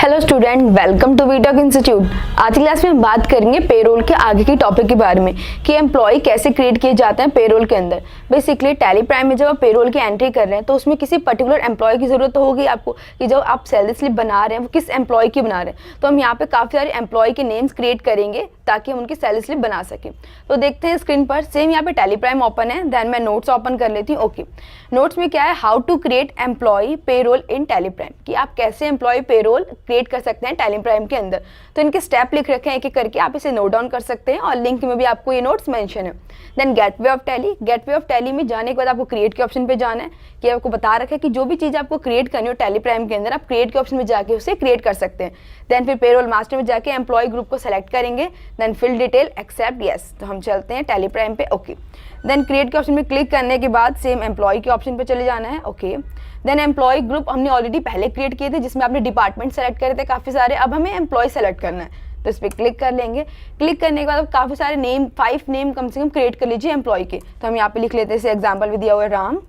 Hello student, welcome to WeTalk institute. आज की class में हम बात करेंगे पेरोल के आगे की टॉपिक के बारे में कि एम्प्लॉय कैसे क्रिएट किए जाते हैं पेरोल के अंदर। बेसिकली टैली प्राइम में जब आप पेरोल की एंट्री कर रहे हैं तो उसमें किसी पर्टिकुलर एम्प्लॉय की जरूरत होगी आपको कि जब आप सैलरी स्लिप बना रहे हैं वो किस एम्प्लॉय की बना रहे हैं। तो हम यहाँ पे काफ़ी सारे एम्प्लॉय के नेम्स क्रिएट करेंगे ताकि हम उनकी सैलरी स्लिप बना सकें। तो देखते हैं स्क्रीन पर, सेम यहाँ पे टैली प्राइम ओपन है, देन मैं नोट्स ओपन कर लेती हूँ। ओके, नोट्स में क्या है, how to create employee payroll in Tally Prime, कि आप कैसे एम्प्लॉय पेरोल क्रिएट कर सकते हैं टैली प्राइम के अंदर। तो इनके स्टेप लिख रखे हैं एक एक करके, आप इसे नोट डाउन कर सकते हैं और लिंक में भी आपको ये नोट्स मेंशन है। Then gateway of Tally, gateway of Tally में जाने के बाद आपको क्रिएट के ऑप्शन पे जाना है कि आपको बता रखा है कि जो भी चीज़ आपको क्रिएट करनी हो टैली प्राइम के अंदर आप क्रिएट के ऑप्शन में जाके उसे क्रिएट कर सकते हैं। देन फिर पेरोल मास्टर में जाके एम्प्लॉय ग्रुप को सेलेक्ट करेंगे, then fill detail accept yes. तो हम चलते हैं टैली प्राइम पे। ओके, देन क्रिएट के ऑप्शन में क्लिक करने के बाद सेम एम्प्लॉय के ऑप्शन पे चले जाना है। ओके, देन एम्प्लॉय ग्रुप हमने ऑलरेडी पहले क्रिएट किए थे जिसमें आपने डिपार्टमेंट सेलेक्ट करे थे काफ़ी सारे, अब हमें एम्प्लॉय सेलेक्ट करना है तो इस पर क्लिक कर लेंगे। क्लिक करने के बाद अब काफ़ी सारे नेम, 5 नेम कम से कम क्रिएट कर लीजिए एम्प्लॉय के। तो हम यहाँ पे लिख लेते हैं, जैसे एग्जाम्पल भी दिया हुआ है राम,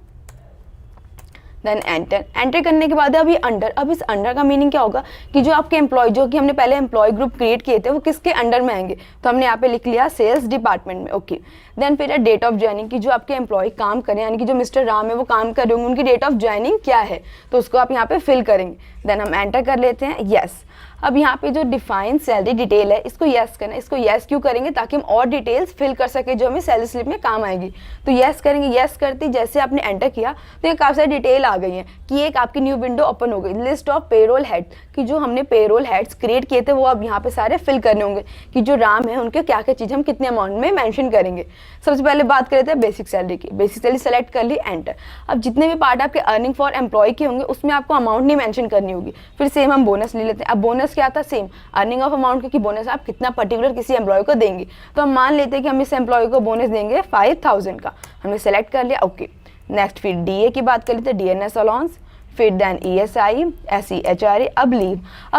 देन एंटर करने के बाद अब ये अंडर, अब इस अंडर का मीनिंग क्या होगा कि जो आपके एम्प्लॉय, जो कि हमने पहले एम्प्लॉय ग्रुप क्रिएट किए थे वो किसके अंडर में आएंगे। तो हमने यहाँ पे लिख लिया सेल्स डिपार्टमेंट में। ओके, देन फिर डेट ऑफ ज्वाइनिंग की जो आपके एम्प्लॉय काम करें, यानी कि जो मिस्टर राम है वो काम कर रहे होंगे, उनकी डेट ऑफ ज्वाइनिंग क्या है तो उसको आप यहाँ पे फिल करेंगे। देन हम एंटर कर लेते हैं यस। अब यहाँ पे जो डिफाइन सैलरी डिटेल है इसको यस करना है। इसको यस क्यों करेंगे, ताकि हम और डिटेल्स फिल कर सके जो हमें सैलरी स्लिप में काम आएगी। तो यस करेंगे, यस करते जैसे आपने एंटर किया तो ये काफ़ी सारी डिटेल आ गई है कि एक आपकी न्यू विंडो ओपन हो गई, लिस्ट ऑफ पेरोल हेड, कि जो हमने पेरोल हेड्स क्रिएट किए थे वो अब यहाँ पे सारे फिल करने होंगे कि जो राम है उनके क्या क्या चीज़ हम कितने अमाउंट में मैंशन करेंगे। सबसे पहले बात करते हैं बेसिक सैलरी की। बेसिक सैलरी सेलेक्ट कर ली, एंटर। अब जितने भी पार्ट आपके अर्निंग फॉर एम्प्लॉय के होंगे उसमें आपको अमाउंट नहीं मैंशन करनी होगी। फिर सेम हम बोनस ले लेते हैं। अब बोनस क्या था, सेम अर्निंग ऑफ अमाउंट, क्योंकि बोनस आप कितना पर्टिकुलर किसी एम्प्लॉय को देंगे। तो हम मान लेते हैं कि हम इस एम्प्लॉय को बोनस देंगे 5000 का, हमने सेलेक्ट कर लिया। ओके, नेक्स्ट फिर डीए की बात कर लेते हैं, डीएनएस अलाउंस, फिर देन ईएसआई, एसई, एचआरए। अब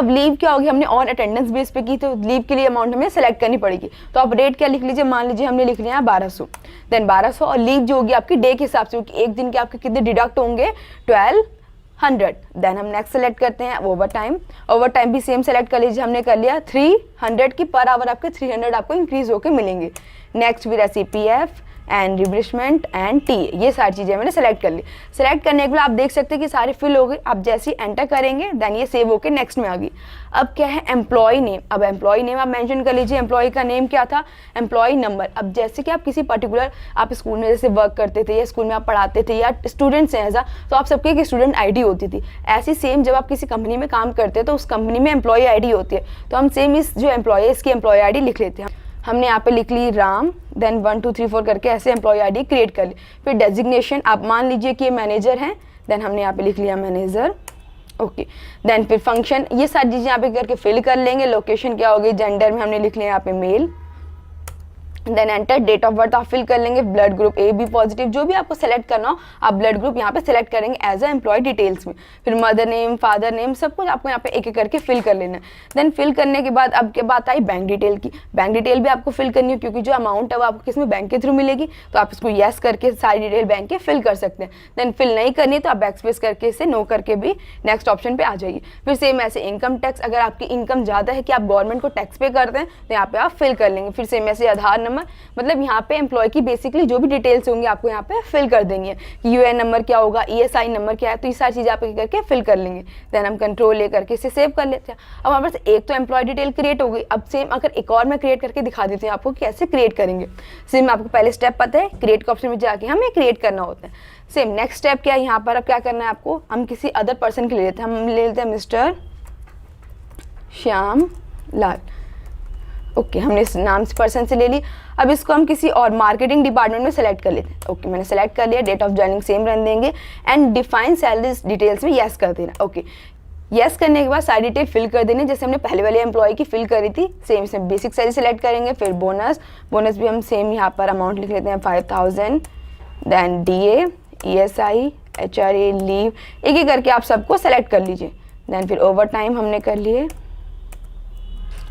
लीव क्या होगी, हमने ऑन अटेंडेंस बेस पे की तो लीव के लिए अमाउंट हमें सेलेक्ट करनी पड़ेगी। तो आप रेट क्या लिख लीजिए, मान लीजिए हमने लिख लिया 1200, देन 1200। और लीव जो होगी आपकी डे के हिसाब से, क्योंकि एक दिन के आपके कितने डिडक्ट होंगे 1200। देन हम नेक्स्ट सेलेक्ट करते हैं ओवर टाइम। ओवर टाइम भी सेम सेलेक्ट कर लीजिए, हमने कर लिया 300 की पर आवर, आपके 300 आपको इंक्रीज होकर मिलेंगे। नेक्स्ट फिर सीपीएफ एंड रिब्रिशमेंट एंड टी, ये सारी चीज़ें मैंने सेलेक्ट कर ली। सेलेक्ट करने के बाद आप देख सकते हैं कि सारी फिल हो गई। आप जैसे ही एंटर करेंगे देन ये सेव होकर नेक्स्ट में आ गई। अब क्या है, एम्प्लॉय नेम। अब एम्प्लॉय नेम आप मेंशन कर लीजिए, एम्प्लॉय का नेम क्या था, एम्प्लॉय नंबर। अब जैसे कि आप किसी पर्टिकुलर, आप स्कूल में जैसे वर्क करते थे या स्कूल में आप पढ़ाते थे या स्टूडेंट्स हैं ऐसा, तो आप सबके एक स्टूडेंट आईडी होती थी। ऐसी सेम जब आप किसी कंपनी में काम करते हैं तो उस कंपनी में एम्प्लॉय आईडी होती है। तो हम सेम इस जो एम्प्लॉय है इसकी एम्प्लॉय आईडी लिख लेते हैं। हमने यहाँ पे लिख ली राम, देन 1 2 3 4 करके ऐसे एम्प्लॉय आईडी क्रिएट कर ली। फिर डेजिग्नेशन, आप मान लीजिए कि ये मैनेजर हैं, देन हमने यहाँ पे लिख लिया मैनेजर। ओके, देन फिर फंक्शन, ये सारी चीज़ें यहाँ पे करके फिल कर लेंगे। लोकेशन क्या होगी, जेंडर में हमने लिख लिया यहाँ पे male. Then enter, date of birth आप फिल कर लेंगे, blood group A B positive, जो भी आपको सेलेक्ट करना हो आप ब्लड ग्रुप यहाँ पे सेलेक्ट करेंगे एज अ एम्प्लॉय डिटेल्स में। फिर मदर नेम, फादर नेम, सब कुछ आपको यहाँ पे एक एक करके फिल कर लेना है। देन फिल करने के बाद अब क्या बात आई बैंक डिटेल की। बैंक डिटेल भी आपको फिल करनी है क्योंकि जो अमाउंट है वो आपको किसमें, बैंक के थ्रू मिलेगी। तो आप इसको येस करके सारी डिटेल बैंक के फिल कर सकते हैं। देन फिल नहीं करनी तो आप बैक स्पेस करके इसे नो करके भी नेक्स्ट ऑप्शन पे आ जाइए। फिर सेम ऐसे इनकम टैक्स, अगर आपकी इनकम ज़्यादा है कि आप गवर्नमेंट को टैक्स पे करते हैं तो यहाँ पे आप फिल कर लेंगे। फिर सेम ऐसे आधार नंबर, मतलब यहाँ पे एम्प्लॉय की बेसिकली जो भी डिटेल्स होंगी आपको यहाँ पे फिल कर देनी है कि यूएन नंबर क्या होगा, ईएसआई नंबर क्या है, तो ये सारी चीज़ें आप करके फिल कर लेंगे। देन हम कंट्रोल ले करके इसे सेव कर लेते हैं। अब हमारे पास एक तो एम्प्लॉय डिटेल क्रिएट हो गई। अब सेम अगर एक और मैं क्रिएट करके दिखा देती हूँ आपको कैसे क्रिएट करेंगे। सेम आपको पहले स्टेप पता है, क्रिएट के ऑप्शन में जाके हमें क्रिएट करना होता है। सेम नेक्स्ट स्टेप क्या है, यहाँ पर अब क्या करना है आपको, हम किसी अदर पर्सन के ले लेते हैं। हम ले लेते हैं मिस्टर श्याम लाल। ओके, हमने इस नाम से पर्सन से ले ली। अब इसको हम किसी और मार्केटिंग डिपार्टमेंट में सेलेक्ट कर लेते हैं। ओके, मैंने सेलेक्ट कर लिया। Date of joining same run देंगे एंड डिफाइन सैलरी डिटेल्स में यस कर देना। ओके, यस करने के बाद सारी डिटेल फिल कर देनी जैसे हमने पहले वाले एम्प्लॉय की फिल करी थी। Same same basic salary select करेंगे। फिर बोनस, बोनस भी हम सेम यहाँ पर अमाउंट लिख लेते हैं 5000। Then DA, ESI, HRA, leave, एक एक करके आप सबको सेलेक्ट कर लीजिए। देन फिर ओवर टाइम हमने कर लिए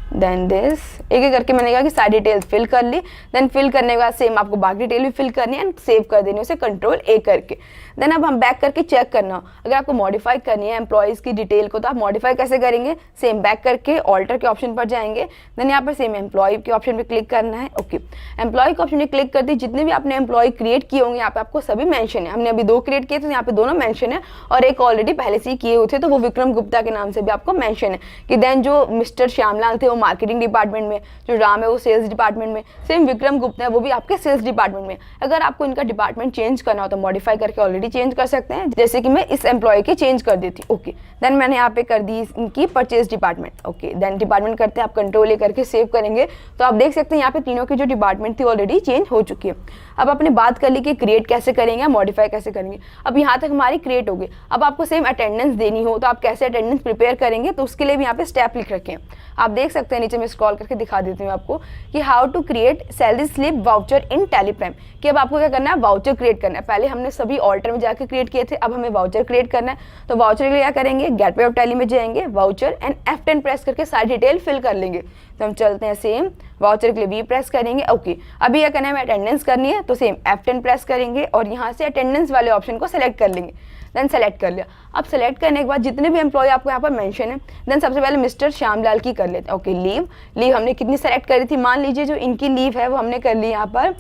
देन दिस, एक एक करके मैंने कहा कि सारी डिटेल्स फिल कर ली। देन फिल करने के बाद सेम आपको बाकी डिटेल भी फिल करनी है एंड सेव कर देनी है उसे कंट्रोल ए करके। देन अब हम बैक करके चेक करना, अगर आपको मॉडिफाई करनी है एम्प्लॉयज़ की डिटेल को तो आप मॉडिफाई कैसे करेंगे, सेम बैक करके ऑल्टर के ऑप्शन पर जाएंगे। देन यहाँ पर सेम एम्प्लॉय के ऑप्शन पर क्लिक करना है। ओके, एम्प्लॉय के ऑप्शन पर क्लिक करते ही जितने भी आपने एम्प्लॉय क्रिएट किए होंगे यहाँ पे आपको सभी मेंशन है। हमने अभी 2 क्रिएट किए थे, यहाँ पे दोनों मेंशन है और एक ऑलरेडी पहले से ही किए हुए थे तो वो विक्रम गुप्ता के नाम से भी आपको मेंशन है। कि देन जो मिस्टर श्यामलाल थे वो मार्केटिंग डिपार्टमेंट में, जो राम है वो सेल्स डिपार्टमेंट में, सेम विक्रम गुप्ता है वो भी आपके सेल्स डिपार्टमेंट में। अगर आपको इनका डिपार्टमेंट चेंज करना हो तो मॉडिफाई करके ऑलरेडी चेंज कर सकते हैं, जैसे कि मैं इस एम्प्लॉय की चेंज कर देती। ओके, देन मैंने यहाँ पे कर दी इनकी purchase department. Okay, then department करते हैं आप कंट्रोल ए करके सेव करेंगे तो आप देख सकते हैं यहाँ पे तीनों की जो डिपार्टमेंट थी ऑलरेडी चेंज हो चुकी है। अब आपने बात कर ली कि क्रिएट कैसे करेंगे, मॉडिफाई कैसे करेंगे। अब यहाँ तक हमारी क्रिएट हो गई। अब आपको सेम अटेंडेंस देनी हो तो आप कैसे अटेंडेंस प्रिपेयर करेंगे, तो उसके लिए भी यहाँ पे स्टेप लिख रखे हैं। आप देख सकते हैं नीचे मैं स्क्रॉल करके दिखा देती हूँ आपको कि how to create salary slip voucher in Tally Prime. कि अब आपको क्या करना है, वाउचर क्रिएट करना है। पहले हमने सभी ऑल्टर में जाकर क्रिएट किए थे, अब हमें वाउचर क्रिएट करना है। तो वाउचर के लिए क्या करेंगे, गेटवे ऑफ टैली में जाएंगे, वाउचर एंड F10 प्रेस करके सारी डिटेल फिल कर लेंगे। तो हम चलते हैं सेम वाउचर के लिए V प्रेस करेंगे। ओके, अभी क्या करना है, अटेंडेंस करनी है तो सेम F10 प्रेस करेंगे और यहाँ से अटेंडेंस वाले ऑप्शन को सेलेक्ट कर लेंगे। देन सेलेक्ट कर लिया। अब सेलेक्ट करने के बाद जितने भी एम्प्लॉय आपको यहाँ पर मेंशन है, देन सबसे पहले मिस्टर श्यामलाल की कर लेते हैं। ओके, लीव हमने कितनी सेलेक्ट करी थी, मान लीजिए जो इनकी लीव है वो हमने कर ली यहाँ पर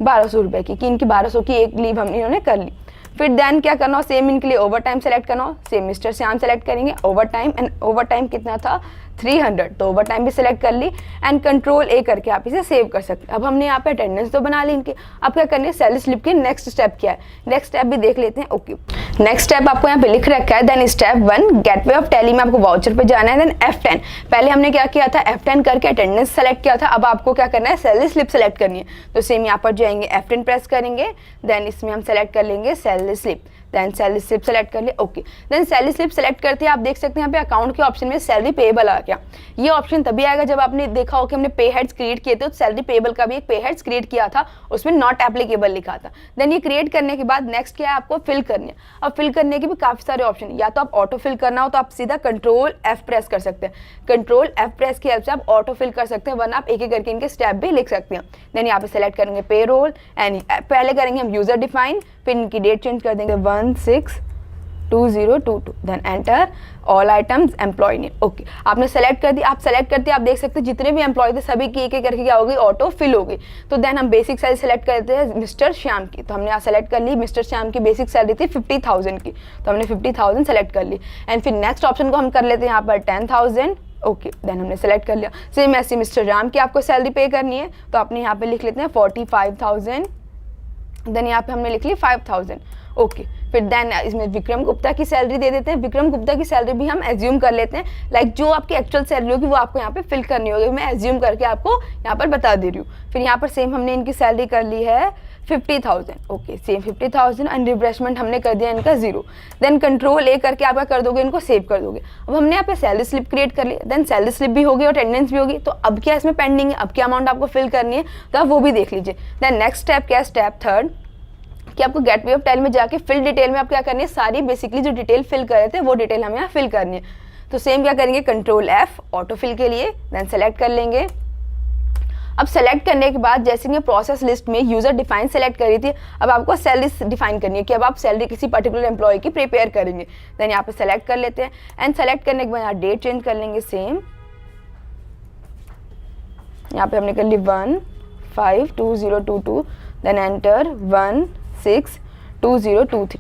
1200 रुपये की, कि इनकी 1200 की एक लीव हमने इन्होंने कर ली। फिर देन क्या करना हो, सेम इनके लिए ओवर टाइम सेलेक्ट करना हो, सेम मिस्टर श्याम सेलेक्ट करेंगे over time, and over time कितना था 300, तो ओवर टाइम भी सिलेक्ट कर ली एंड कंट्रोल ए करके आप इसे सेव कर सकते हैं। अब हमने यहाँ पे अटेंडेंस तो बना ली इनकी। अब क्या करनी है, सैलरी स्लिप की नेक्स्ट स्टेप क्या है, नेक्स्ट स्टेप भी देख लेते हैं। ओके, नेक्स्ट स्टेप आपको यहाँ पे लिख रखा है, then step 1 gateway of Tally में आपको वाउचर पे जाना है। देन F10, पहले हमने क्या किया था, F10 करके अटेंडेंस सेलेक्ट किया था। अब आपको क्या करना है, सैलरी स्लिप सेलेक्ट करनी है। तो सेम यहाँ पर जाएंगे, F10 प्रेस करेंगे, देन इसमें हम सेलेक्ट कर लेंगे salary slip, then salary slip select कर लिया। Okay, then salary slip select करते हैं आप देख सकते हैं यहाँ पे अकाउंट के ऑप्शन में सैलरी पेएबल आ गया। ये ऑप्शन तभी आएगा जब आपने देखा हो कि हमने पे हेड्स क्रिएट किए थे, तो सैलरी पेएबल का भी एक पे हेड्स क्रिएट किया था, उसमें नॉट एप्लीकेबल लिखा था। देन ये क्रिएट करने के बाद नेक्स्ट क्या है, आपको फिल करनी है। अब फिल करने के भी काफी सारे ऑप्शन, या तो आप ऑटो फिल करना हो तो आप सीधा कंट्रोल F प्रेस कर सकते हैं, कंट्रोल F प्रेस की हेल्प से आप ऑटो फिल कर सकते हैं, वरना आप एक एक करके इनके स्टेप भी लिख सकते हैं। देन यहाँ पे सेलेक्ट करेंगे पे रोल एंड पहले करेंगे हम यूजर डिफाइन, फिर इनकी डेट चेंज कर देंगे 162022, then enter all items employ name. Okay, आपने सेलेक्ट कर दी। आप सेलेक्ट करते आप देख सकते हैं जितने भी एम्प्लॉय थे सभी की एक एक करके क्या हो गई, ऑटो फिल हो गई। तो देन हम बेसिक सैलरी सेलेक्ट करते हैं मिस्टर श्याम की, तो हमने यहाँ सेलेक्ट कर ली। मिस्टर श्याम की बेसिक सैलरी थी 50,000 की, तो हमने 50,000 सेलेक्ट कर ली। एंड फिर नेक्स्ट ऑप्शन को हम कर लेते हैं यहाँ पर 10,000। ओके, देन हमने सेलेक्ट कर लिया। सेम ऐसे मिस्टर राम की आपको सैलरी पे करनी है, तो आपने यहाँ पे लिख लेते हैं 45,000, देन यहाँ पे हमने लिख ली 5,000। ओके, फिर देन इसमें विक्रम गुप्ता की सैलरी दे देते हैं। विक्रम गुप्ता की सैलरी भी हम एज्यूम कर लेते हैं, लाइक जो आपकी एक्चुअल सैलरी होगी वो आपको यहाँ पे फिल करनी होगी। मैं एज्यूम करके आपको यहाँ पर बता दे रही हूँ। फिर यहाँ पर सेम हमने इनकी सैलरी कर ली है 50,000। ओके, सेम 50,000 एंड रिफ्रेशमेंट हमने कर दिया इनका 0। देन कंट्रोल ए करके आप क्या कर दोगे, इनको सेव कर दोगे। अब हमने यहाँ पे सैलरी स्लिप क्रिएट कर ली, देन सैलरी स्लिप भी होगी और अटेंडेंस भी होगी। तो अब क्या इसमें पेंडिंग है, अब क्या अमाउंट आपको फिल करनी है, तो आप वो भी देख लीजिए। देन नेक्स्ट स्टेप क्या है, स्टेप 3 कि आपको गेटवे ऑफ टैली में जाके फिल डिटेल में आप क्या करनी है, सारी बेसिकली जो डिटेल फिल कर रहे थे वो डिटेल हमें यहाँ फिल करनी है। तो सेम क्या करेंगे, कंट्रोल F ऑटो फिल के लिए, देन सेलेक्ट कर लेंगे। अब सेलेक्ट करने के बाद जैसे कि प्रोसेस लिस्ट में यूजर डिफाइन सेलेक्ट करी थी, अब आपको सैलरी डिफाइन करनी है कि अब आप सैलरी किसी पर्टिकुलर एम्प्लॉय की प्रिपेयर करेंगे। देन यहाँ पे सेलेक्ट कर लेते हैं एंड सेलेक्ट करने के बाद यहाँ डेट चेंज कर लेंगे। सेम यहाँ पे हमने कर ली 152022, देन एंटर 162022।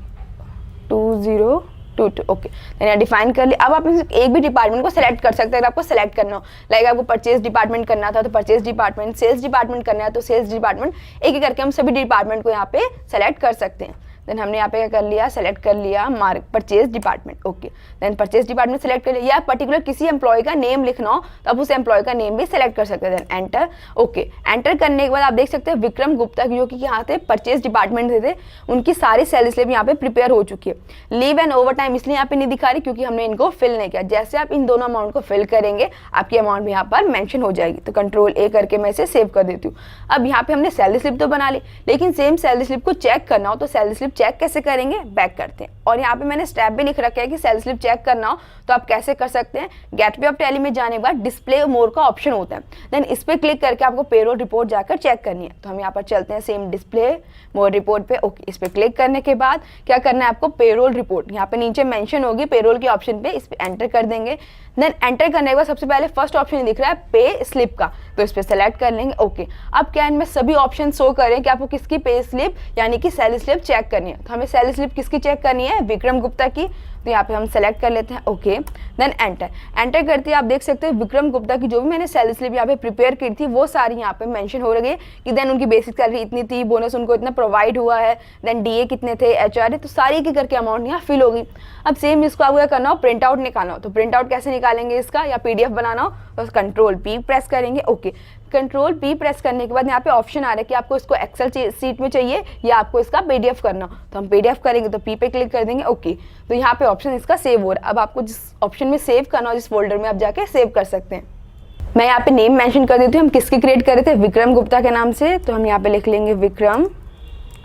ओके, यहाँ डिफाइन कर लिया। अब आप एक भी डिपार्टमेंट को सेलेक्ट कर सकते हैं अगर आपको सेलेक्ट करना हो। लाइक आपको परचेज डिपार्टमेंट करना था तो परचेज डिपार्टमेंट, सेल्स डिपार्टमेंट करना है तो सेल्स डिपार्टमेंट, एक एक करके हम सभी डिपार्टमेंट को यहाँ पे सेलेक्ट कर सकते हैं। देन हमने यहाँ पे क्या कर लिया, सेलेक्ट कर लिया purchase department. Okay, then purchase department select कर लिया। या पर्टिकुलर किसी एम्प्लॉय का नेम लिखना हो तो आप उस एम्प्लॉय का नेम भी सेलेक्ट कर सकते हैं। Then enter. ओके, एंटर करने के बाद आप देख सकते हैं विक्रम गुप्ता की जो कि यहाँ थे परचेज डिपार्टमेंट थे, उनकी सारी सैलरी स्लिप यहाँ पे प्रिपेयर हो चुकी है। लीव एंड ओवर टाइम इसलिए यहाँ पे नहीं दिखा रही क्योंकि हमने इनको फिल नहीं किया। जैसे आप इन दोनों अमाउंट को फिल करेंगे आपकी अमाउंट भी यहाँ पर मेंशन हो जाएगी। तो कंट्रोल ए करके मैं इसे सेव कर देती हूँ। अब यहाँ पे हमने सैलरी स्लिप तो बना ली, लेकिन सेम सैलरी स्लिप को चेक करना हो तो सैलरी स्लिप चेक कैसे करेंगे, बैक करते हैं। और यहाँ पे मैंने स्टेप भी लिख रखा है कि सैलरी स्लिप चेक करना हो तो आप कैसे कर सकते हैं। गेटवे ऑफ टैली में जाने के बाद डिस्प्ले मोर का ऑप्शन होता है, देन इस पर क्लिक करके आपको पेरोल रिपोर्ट जाकर चेक करनी है। तो हम यहाँ पर चलते हैं सेम डिस्प्ले मोर रिपोर्ट पे। ओके, इस पर क्लिक करने के बाद क्या करना है आपको, पेरोल रिपोर्ट यहाँ पे नीचे मेंशन होगी पेरोल के ऑप्शन पे, इस पर एंटर कर देंगे। देन एंटर करने के बाद सबसे पहले फर्स्ट ऑप्शन दिख रहा है पे स्लिप का, तो इस पर सेलेक्ट कर लेंगे। ओके, अब क्या इनमें सभी ऑप्शन शो करें कि आपको किसकी पे स्लिप यानी कि सैलरी स्लिप चेक करनी है। तो हमें सैलरी स्लिप किसकी चेक करनी है, विक्रम गुप्ता की। तो यहाँ पे हम सेलेक्ट कर लेते हैं। ओके, देन एंटर करते हैं। आप देख सकते हैं विक्रम गुप्ता की जो भी मैंने सैलरी स्लिप यहाँ पे प्रिपेयर की थी वो सारी यहाँ पे मेंशन हो रही है कि देन उनकी बेसिक सैलरी इतनी थी, बोनस उनको इतना प्रोवाइड हुआ है, देन डीए कितने थे, एचआर, तो सारी की करके अमाउंट यहाँ फिल होगी। अब सेम इसको आपको क्या करना हो, प्रिंट आउट निकालना हो। तो प्रिंट आउट कैसे निकालेंगे इसका, या पीडीएफ बनाना हो तो कंट्रोल पी प्रेस करेंगे। ओके, कंट्रोल पी प्रेस करने के बाद यहाँ पे ऑप्शन आ रहा है कि आपको इसको एक्सेल सीट में चाहिए या आपको इसका पीडीएफ करना हो। तो हम पीडीएफ करेंगे तो पी पे क्लिक कर देंगे। ओके, तो यहाँ पे ऑप्शन इसका सेव हो रहा है। अब आपको जिस ऑप्शन में सेव करना हो, जिस फोल्डर में आप जाके सेव कर सकते हैं। मैं यहाँ पे नेम मेंशन कर देती हूँ, हम किसकी क्रिएट कर रहे थे, विक्रम गुप्ता के नाम से। तो हम यहाँ पे लिख लेंगे Vikram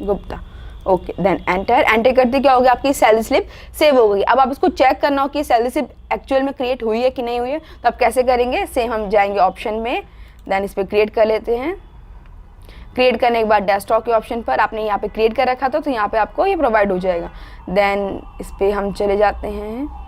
Gupta. Okay, then enter करते क्या हो गया, आपकी सैलरी स्लिप सेव हो गई। अब आप इसको चेक करना हो कि सैलरी स्लिप एक्चुअल में क्रिएट हुई है कि नहीं हुई है, तो आप कैसे करेंगे, सेम हम जाएंगे ऑप्शन में, देन इस पर क्रिएट कर लेते हैं। क्रिएट करने के बाद डेस्कटॉप के ऑप्शन पर आपने यहाँ पे क्रिएट कर रखा था तो यहाँ पे आपको ये प्रोवाइड हो जाएगा। देन इस पर हम चले जाते हैं,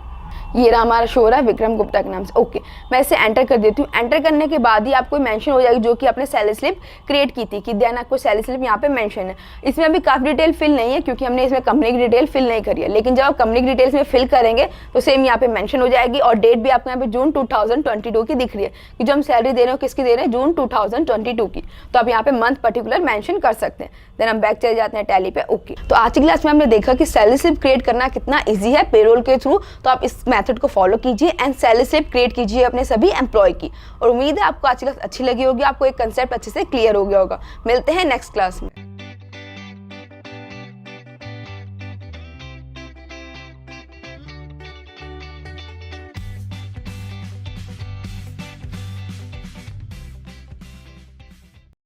ये रहा हमारा शो रहा है विक्रम गुप्ता के नाम से। ओके, मैं इसे एंटर कर देती हूँ। एंटर करने के बाद ही आपको मेंशन हो जाएगी जो कि आपने सैलरी स्लिप क्रिएट की थी, कि देन आपको सैलरी स्लिप यहाँ पे मेंशन है। इसमें अभी काफ़ी डिटेल फिल नहीं है क्योंकि हमने इसमें कंपनी की डिटेल फिल नहीं करी है, लेकिन जब आप कंपनी की डिटेल्स में फिल करेंगे तो सेम यहाँ पे मेंशन हो जाएगी। और डेट भी आपको यहाँ पे जून 2022 की दिख रही है कि जो हम सैलरी दे रहे हो किसकी दे रहे हैं, जून 2022 की। तो आप यहाँ पे मंथ पर्टिकुलर मेंशन कर सकते हैं। देन हम बैक चले जाते हैं टैली पे। ओके, तो आज की क्लास में हमने देखा कि सैलरी स्लिप क्रिएट करना कितना ईजी है पेरोल के थ्रू। तो आप इस मेथड को फॉलो कीजिए एंड सैलरी स्लिप क्रिएट कीजिए अपने सभी एम्प्लॉय की। और उम्मीद है आपको आज की क्लास अच्छी लगी होगी, आपको एक कंसेप्ट अच्छे से क्लियर हो गया होगा। मिलते हैं नेक्स्ट क्लास में।